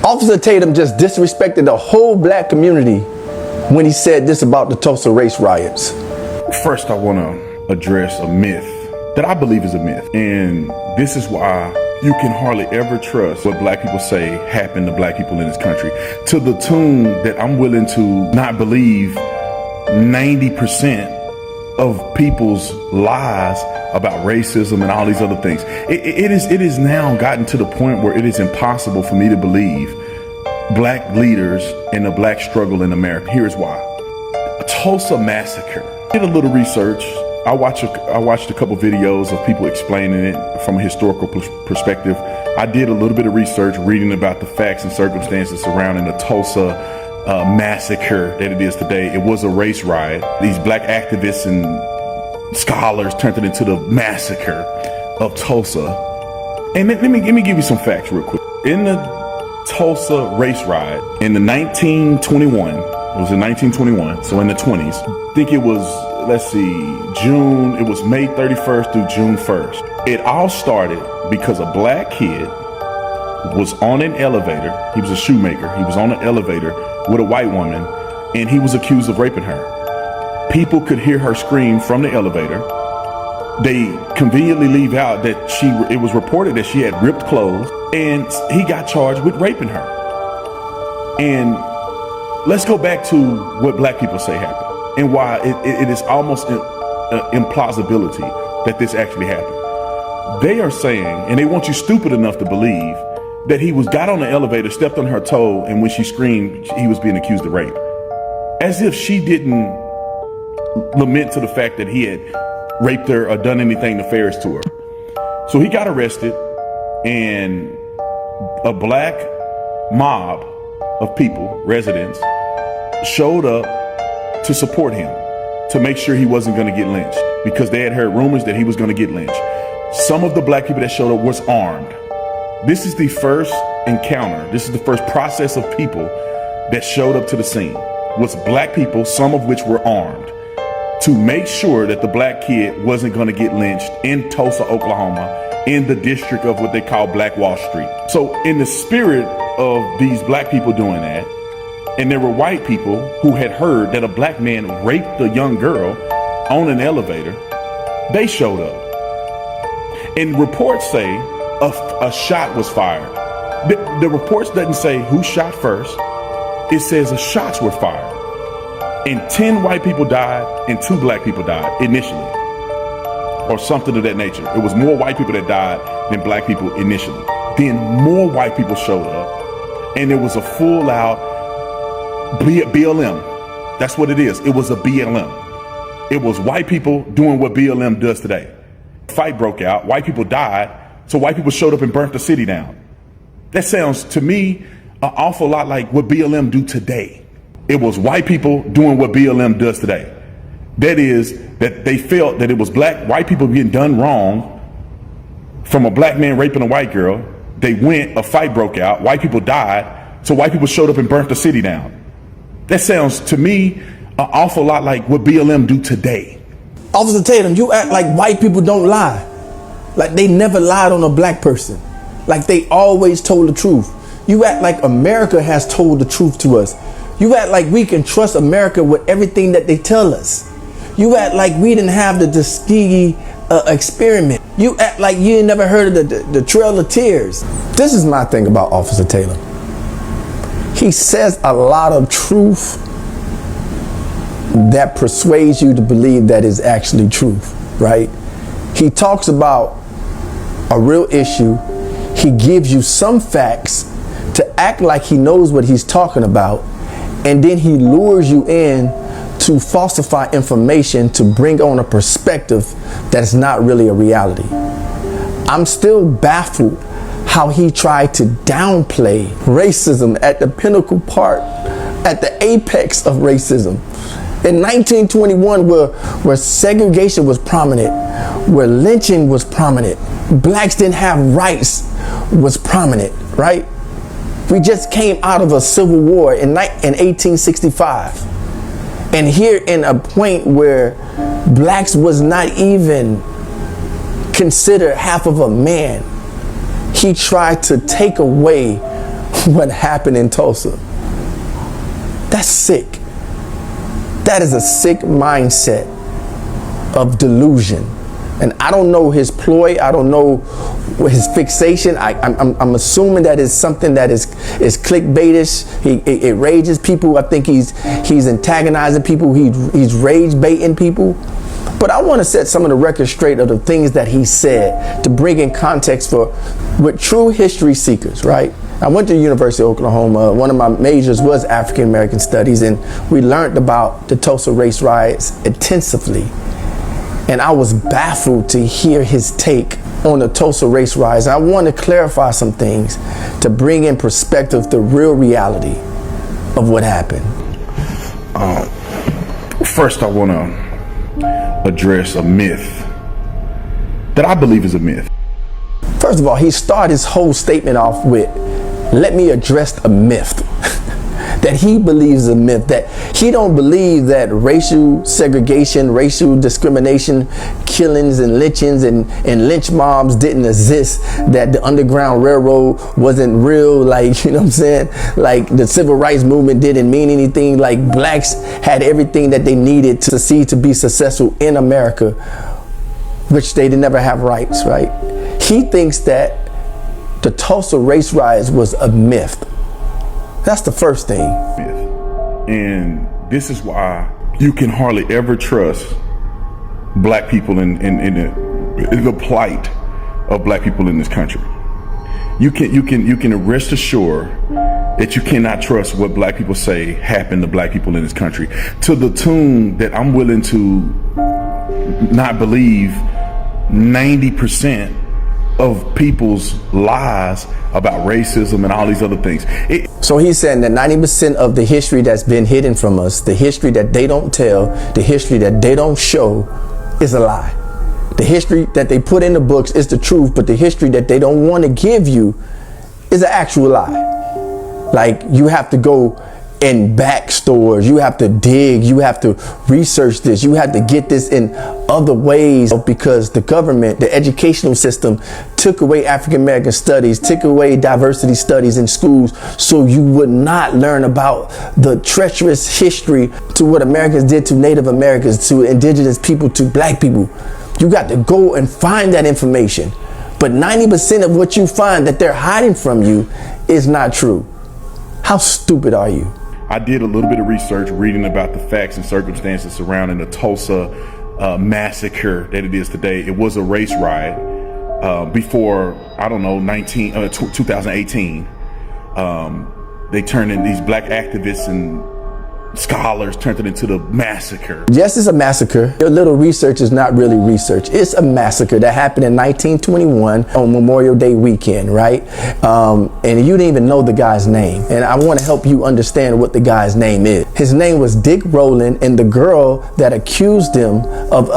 Officer Tatum just disrespected the whole black community when he said this about the Tulsa Race Riots. First, I want to address a myth that I believe is a myth. And this is why you can hardly ever trust what black people say happened to black people in this country, to the tune that I'm willing to not believe 90% of people's lies about racism and all these other things. It is now gotten to the point where it is impossible for me to believe black leaders and the black struggle in America. Here's why. A Tulsa massacre. Did a little research. I watched a couple videos of people explaining it from a historical perspective. I did a little bit of research reading about the facts and circumstances surrounding the Tulsa massacre that it is today. It was a race riot. These black activists and scholars turned it into the massacre of Tulsa. And let me give you some facts real quick. In the Tulsa Race Riot in the 1921, it was in 1921, so in the 20s, I think it was, let's see, June, it was May 31st through June 1st. It all started because a black kid was on an elevator. He was a shoemaker. He was on an elevator with a white woman, and he was accused of raping her. People could hear her scream from the elevator. They conveniently leave out that it was reported that she had ripped clothes, and he got charged with raping her. And let's go back to what black people say happened and why it is almost an implausibility that this actually happened. They are saying, and they want you stupid enough to believe, that he got on the elevator, stepped on her toe, and when she screamed, he was being accused of rape. As if she didn't lament to the fact that he had raped her or done anything nefarious to her. So he got arrested, and a black mob of people, residents, showed up to support him, to make sure he wasn't going to get lynched, because they had heard rumors that he was going to get lynched. Some of the black people that showed up was armed. This is the first encounter. This is the first process of people that showed up to the scene. Was black people, some of which were armed, to make sure that the black kid wasn't going to get lynched in Tulsa, Oklahoma, in the district of what they call Black Wall Street. So in the spirit of these black people doing that, and there were white people who had heard that a black man raped a young girl on an elevator, they showed up. And reports say a shot was fired. The reports doesn't say who shot first. It says the shots were fired. And 10 white people died and 2 black people died initially, or something of that nature. It was more white people that died than black people initially. Then more white people showed up, and it was a full out BLM. That's what it is. It was a BLM. It was white people doing what BLM does today. Fight broke out, white people died, so white people showed up and burnt the city down. That sounds to me an awful lot like what BLM do today. It was white people doing what BLM does today. That is, that they felt that it was white people getting done wrong from a black man raping a white girl. They went, a fight broke out, white people died, so white people showed up and burnt the city down. That sounds to me an awful lot like what BLM do today. Officer Tatum, you act like white people don't lie. Like they never lied on a black person. Like they always told the truth. You act like America has told the truth to us. You act like we can trust America with everything that they tell us. You act like we didn't have the Tuskegee experiment. You act like you ain't never heard of the Trail of Tears. This is my thing about Officer Tatum. He says a lot of truth that persuades you to believe that is actually truth, right? He talks about a real issue. He gives you some facts to act like he knows what he's talking about, and then he lures you in to falsify information to bring on a perspective that's not really a reality. I'm still baffled how he tried to downplay racism at the pinnacle part, at the apex of racism. In 1921, where segregation was prominent, where lynching was prominent, blacks didn't have rights was prominent, right? We just came out of a civil war in 1865. And here in a point where blacks was not even considered half of a man, he tried to take away what happened in Tulsa. That's sick. That is a sick mindset of delusion. And I don't know his ploy. I don't know his fixation. I'm assuming that is something that is clickbaitish. It rages people. I think he's antagonizing people. He's rage baiting people. But I want to set some of the record straight of the things that he said to bring in context with true history seekers, right? I went to the University of Oklahoma. One of my majors was African American Studies, and we learned about the Tulsa Race Riots intensively. And I was baffled to hear his take on the Tulsa Race Riots. I want to clarify some things to bring in perspective the real reality of what happened. First, I want to address a myth that I believe is a myth. First of all, he started his whole statement off with, let me address a myth that he believes is a myth, that he don't believe that racial segregation, racial discrimination, killings and lynchings and lynch mobs didn't exist, that the Underground Railroad wasn't real, like, you know what I'm saying? Like the civil rights movement didn't mean anything, like blacks had everything that they needed to succeed, to be successful in America, which they did never have rights, right? He thinks that the Tulsa Race Riots was a myth. That's the first thing. And this is why you can hardly ever trust black people in the plight of black people in this country. You can rest assured that you cannot trust what black people say happened to black people in this country, to the tune that I'm willing to not believe 90% of people's lies about racism and all these other things. So he's saying that 90% of the history that's been hidden from us, the history that they don't tell, the history that they don't show, is a lie. The history that they put in the books is the truth, but the history that they don't want to give you is an actual lie. Like, you have to go in back stores, you have to dig, you have to research this, you have to get this in other ways, because the government, the educational system, took away African American studies, took away diversity studies in schools, so you would not learn about the treacherous history to what Americans did to Native Americans, to indigenous people, to black people. You got to go and find that information. But 90% of what you find that they're hiding from you is not true. How stupid are you? I did a little bit of research reading about the facts and circumstances surrounding the Tulsa massacre that it is today. It was a race riot before, I don't know, 2018. They turned in these black activists and scholars turned it into the massacre. Yes, it's a massacre. Your little research is not really research. It's a massacre that happened in 1921 on Memorial Day weekend, right? And you didn't even know the guy's name. And I want to help you understand what the guy's name is. His name was Dick Rowland, and the girl that accused him of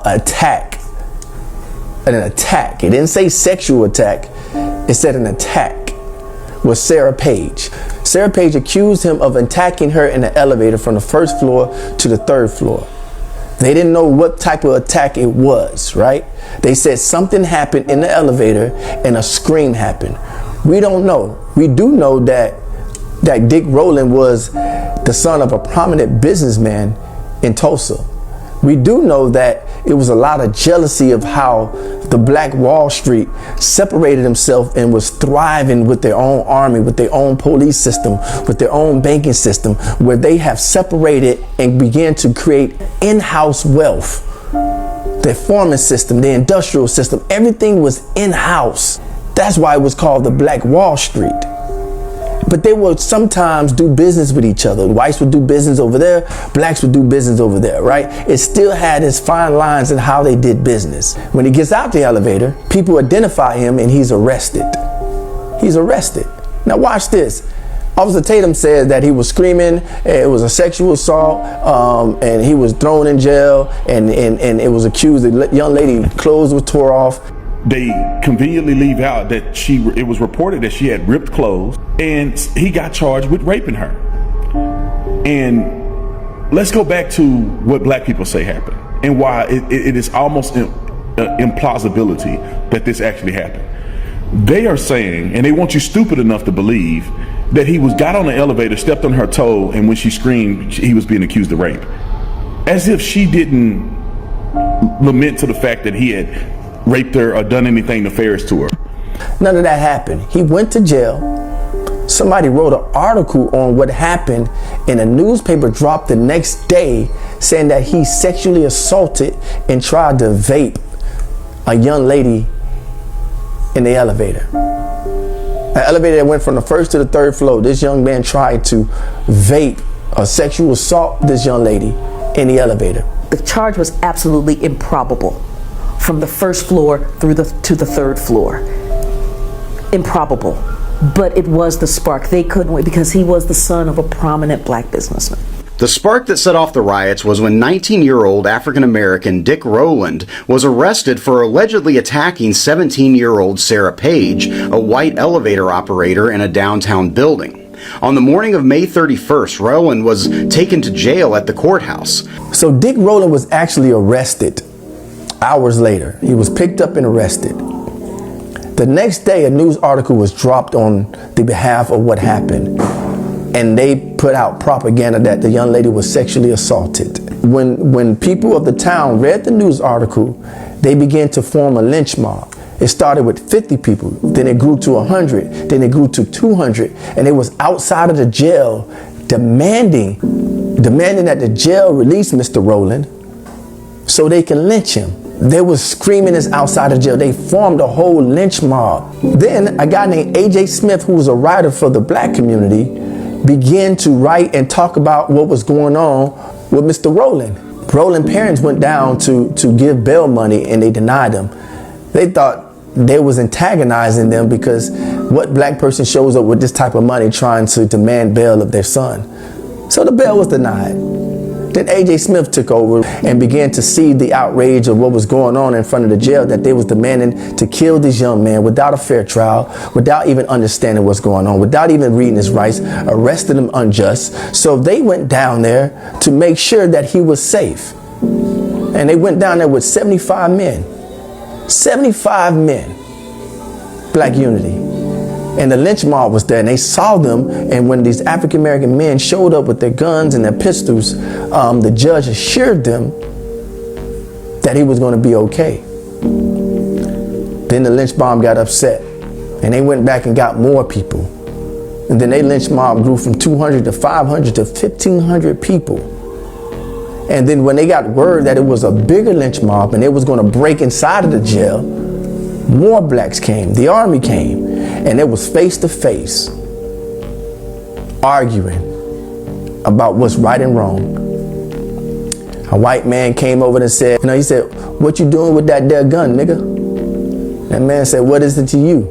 attack. An attack. It didn't say sexual attack. It said an attack. Was Sarah Page. Sarah Page accused him of attacking her in the elevator from the first floor to the third floor. They didn't know what type of attack it was, right? They said something happened in the elevator and a scream happened. We don't know. We do know that Dick Rowland was the son of a prominent businessman in Tulsa. We do know that it was a lot of jealousy of how the Black Wall Street separated himself and was thriving with their own army, with their own police system, with their own banking system, where they have separated and began to create in-house wealth. Their farming system, the industrial system, everything was in-house. That's why it was called the Black Wall Street. But they would sometimes do business with each other. Whites would do business over there, blacks would do business over there, right? It still had its fine lines in how they did business. When he gets out the elevator, people identify him and he's arrested. He's arrested. Now watch this. Officer Tatum said that he was screaming, it was a sexual assault, and he was thrown in jail, and it was accused, the young lady clothes were tore off. They conveniently leave out that it was reported that she had ripped clothes, and he got charged with raping her. And let's go back to what black people say happened and why it is almost implausibility that this actually happened. They are saying, and they want you stupid enough to believe, that he got on the elevator, stepped on her toe, and when she screamed, he was being accused of rape. As if she didn't lament to the fact that he had raped her or done anything nefarious to her. None of that happened. He went to jail. Somebody wrote an article on what happened, and a newspaper dropped the next day saying that he sexually assaulted and tried to vape a young lady in the elevator. An elevator that went from the first to the third floor. This young man tried to vape or sexual assault this young lady in the elevator. The charge was absolutely improbable. From the first floor to the third floor. Improbable. But it was the spark. They couldn't wait because he was the son of a prominent black businessman. The spark that set off the riots was when 19-year-old African-American Dick Rowland was arrested for allegedly attacking 17-year-old Sarah Page, a white elevator operator in a downtown building. On the morning of May 31st, Rowland was taken to jail at the courthouse. So Dick Rowland was actually arrested hours later. He was picked up and arrested. The next day, a news article was dropped on the behalf of what happened. And they put out propaganda that the young lady was sexually assaulted. When people of the town read the news article, they began to form a lynch mob. It started with 50 people, then it grew to 100, then it grew to 200, and it was outside of the jail demanding that the jail release Mr. Rowland so they can lynch him. They was screaming this outside of jail. They formed a whole lynch mob. Then a guy named A.J. Smith, who was a writer for the black community, began to write and talk about what was going on with Mr. Rowland. Rowland's parents went down to give bail money and they denied them. They thought they was antagonizing them because what black person shows up with this type of money trying to demand bail of their son? So the bail was denied. Then A.J. Smith took over and began to see the outrage of what was going on in front of the jail, that they was demanding to kill this young man without a fair trial, without even understanding what's going on, without even reading his rights, arrested him unjust. So they went down there to make sure that he was safe. And they went down there with 75 men. 75 men. Black unity. And the lynch mob was there, and they saw them. And when these African-American men showed up with their guns and their pistols, the judge assured them that he was going to be okay. Then the lynch mob got upset, and they went back and got more people. And then they lynch mob grew from 200 to 500 to 1,500 people. And then when they got word that it was a bigger lynch mob and it was going to break inside of the jail, more blacks came. The army came. And it was face to face, arguing about what's right and wrong. A white man came over and said, he said, "What you doing with that there gun, nigga?" That man said, "What is it to you?"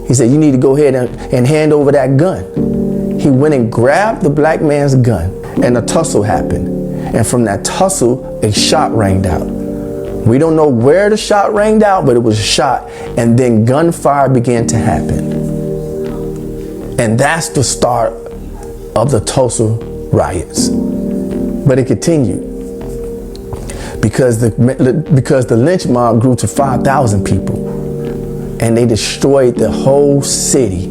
He said, "You need to go ahead and hand over that gun." He went and grabbed the black man's gun, and a tussle happened. And from that tussle, a shot rang out. We don't know where the shot rang out, but it was a shot, and then gunfire began to happen. And that's the start of the Tulsa riots. But it continued because the lynch mob grew to 5,000 people, and they destroyed the whole city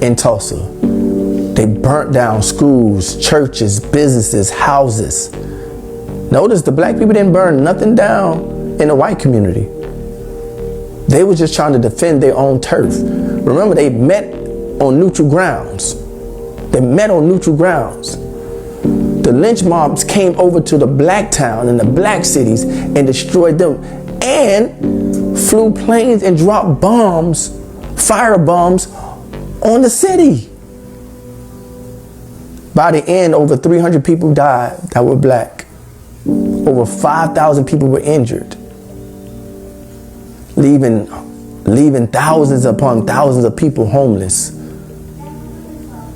in Tulsa. They burnt down schools, churches, businesses, houses. Notice the black people didn't burn nothing down in the white community. They were just trying to defend their own turf. Remember, they met on neutral grounds. They met on neutral grounds. The lynch mobs came over to the black town and the black cities and destroyed them, and flew planes and dropped bombs, fire bombs, on the city. By the end, over 300 people died that were black. Over 5,000 people were injured, leaving thousands upon thousands of people homeless.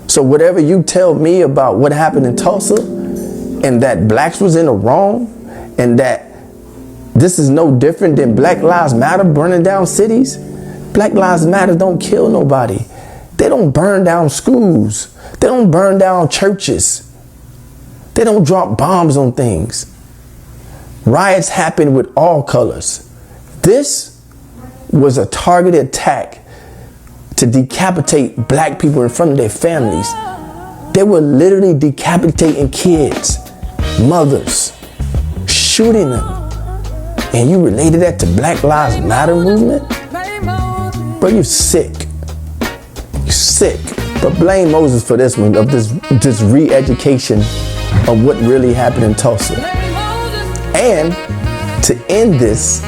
So whatever you tell me about what happened in Tulsa, and that blacks was in the wrong, and that this is no different than Black Lives Matter burning down cities. Black Lives Matter don't kill nobody. They don't burn down schools. They don't burn down churches. They don't drop bombs on things. Riots happen with all colors. This was a targeted attack to decapitate black people in front of their families. They were literally decapitating kids, mothers, shooting them. And you related that to Black Lives Matter movement? Bro, you're sick. You're sick. But blame Moses for this one, of this re-education of what really happened in Tulsa. And to end this,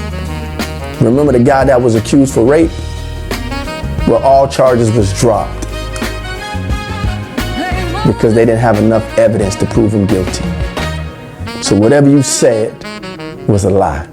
remember the guy that was accused for rape? Well, all charges was dropped because they didn't have enough evidence to prove him guilty. So whatever you said was a lie.